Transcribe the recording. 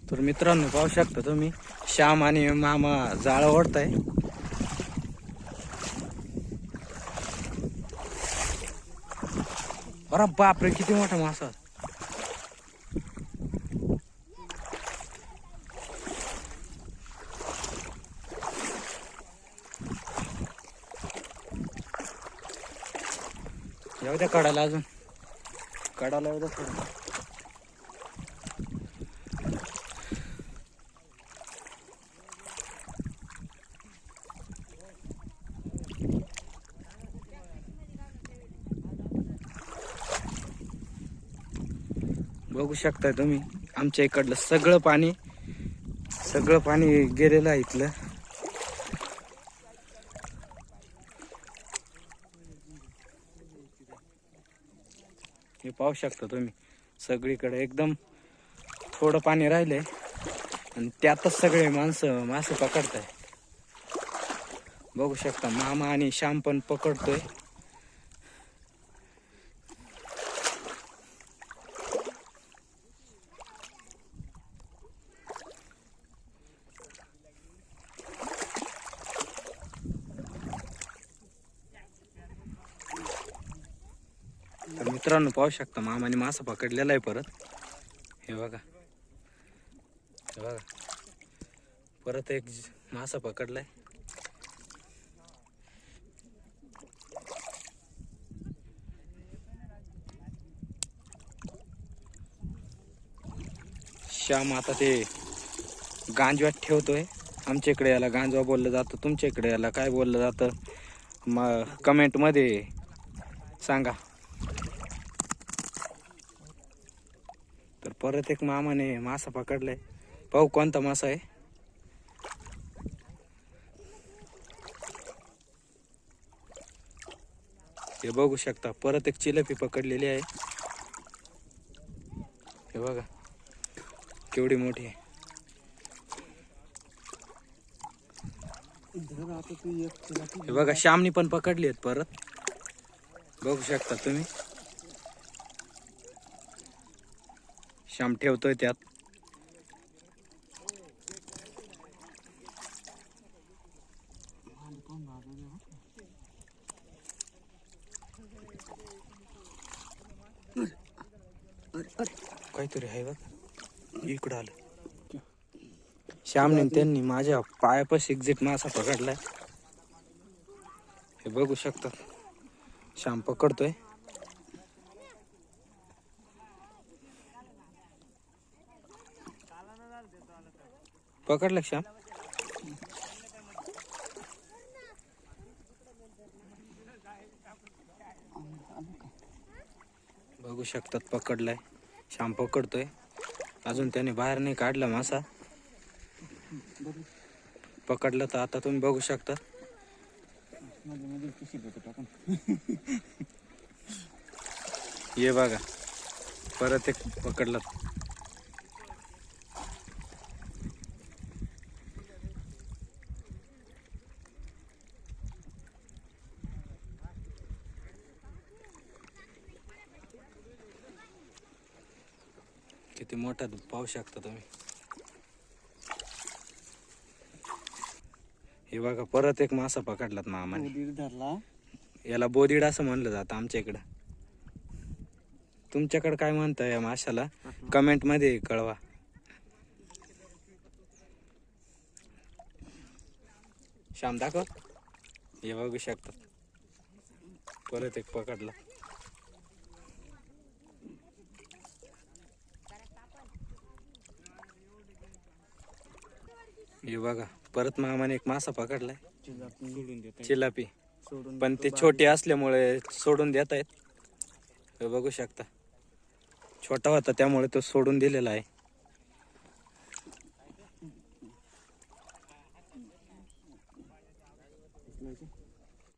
तर मित्रांनो पाहू शकता तुम्ही श्याम आणि मामा जाळ ओढताय. अरे बापरे किती मोठा मासा. येऊ द्या कडाला, अजून कडाला येऊ द्या थोडं. बघू शकता तुम्ही आमच्या इकडलं सगळं पाणी गेलेलं आहे इथलं. हे पाहू शकता तुम्ही सगळीकडे एकदम थोडं पाणी राहिलंय आणि त्यातच सगळे मासे पकडताय. बघू शकता मामा आणि श्याम पण पकडतोय. तर मित्रांनो पाहू शकता मामाने मासा पकडलेला आहे परत. हे बघा परत एक मासा पकडलाय. श्याम आता ते गांजवात ठेवतोय. आमच्या इकडे याला गांजवा बोललं जातं, तुमच्या इकडे याला काय बोललं जातं कमेंट मध्ये सांगा. तर परत एक मामाने मासा पकडलाय. पाहू कोणता मासा आहे. हे बघू शकता परत एक चिलपी पकडलेली आहे. हे बघा केवढी मोठी आहे. हे बघा श्यामनी पण पकडली आहेत परत. बघू शकता तुम्ही श्याम ठेवतोय त्यात. काहीतरी आहे बघ इकडं आलं. श्यामने त्यांनी माझ्या पायापाशी एक्झिट मासा पकडलाय. हे बघू शकता श्याम पकडतोय. पकडलं श्याम. बघू शकतात पकडलाय. श्याम पकडतोय. अजून त्याने बाहेर नाही काढला मासा. पकडलं तर आता तुम्ही बघू शकता. ये बघा परत एक पकडला. किती मोठा पाहू शकता तुम्ही. हे बघा परत एक मासा पकडलात मामाने. याला बोदीड असं म्हणलं जातं आमच्या इकडं. तुमच्याकडे काय म्हणताय या माशाला कमेंट मध्ये कळवा. श्याम दाखव. हे बघू शकतात परत एक पकडला. हे बघा परत मामाने एक मासा पकडलाय. चिलापी पण ते छोटे असल्यामुळे सोडून देत आहेत. हे बघू शकता छोटा होता त्यामुळे तो सोडून दिलेला आहे.